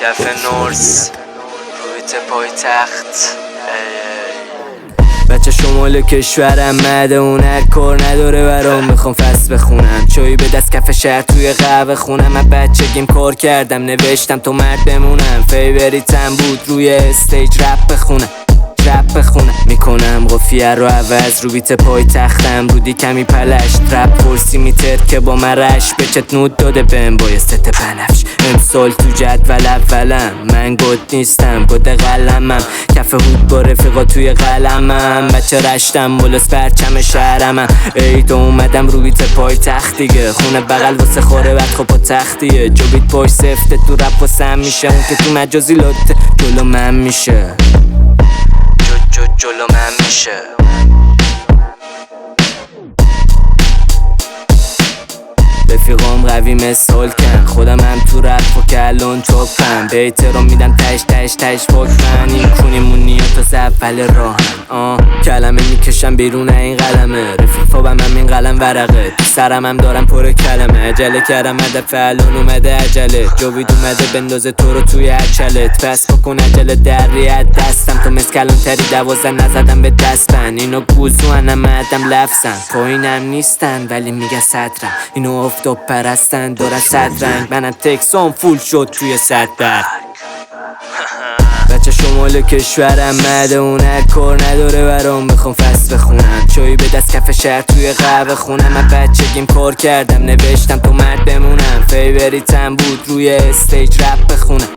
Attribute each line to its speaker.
Speaker 1: کف نورس رویت پایتخت. بچه شمال کشورم مده اون هر کار نداره برام، میخوام فصل بخونم چایی به دست کف شهر توی قهوه خونم. من بچگیم کار کردم نوشتم تو مرد بمونم، فیوریتم بود روی استیج رپ بخونم میکنم قافیه رو عوض رو بیت پای تختم رودی کمی پلشت رپ پرسی میتر که با مرش بچت نود داده بهم با یه ست بنفش. امسال تو جدول اولم من گد نیستم گد قلمم، کف هود با رفیقا توی قلمم، بچه رشتم بلس پرچم شهرمم. ای تو اومدم رو بیت پای تخت دیگه، خونه بغل واسه خوره بد خب و تختیه، جو بیت پای سفته تو رپ واسم میشه، اون که تو مجازی لطه جلو من میشه، جلو من میشه. رفیقام قوی مثال کن، خودم هم تو رپ و کلون چوبم، بیت رو میدم تش پاکمن، این کونیمونی ها تا اول راهن. کلمه میکشم بیرون این قلمه، رفیق فابم هم این قلم ورقه، تو سرم هم دارم پر کلمه، عجله کردم هدف الان اومده عجله، جاوید اومده بندازه تو رو توی عجلت، پس بکن عجله دریت دستم، تو مسکلان تری 12 نزدم به دستن، اینو گوزوانم مردم لفظن، پایینم نیستن ولی میگه صدرم، اینو افتاب پرستن داره صد رنگ، منم تکسام فول شد توی صد برگ. بچه شمال کشورم مده اون هر کار نداره برام، میخوام فصل بخونم چایی به دست کف شهر توی قهوه خونم. من بچگیم کار کردم نوشتم تو مرد بمونم، فیوریتم بود روی استیج رپ بخونم.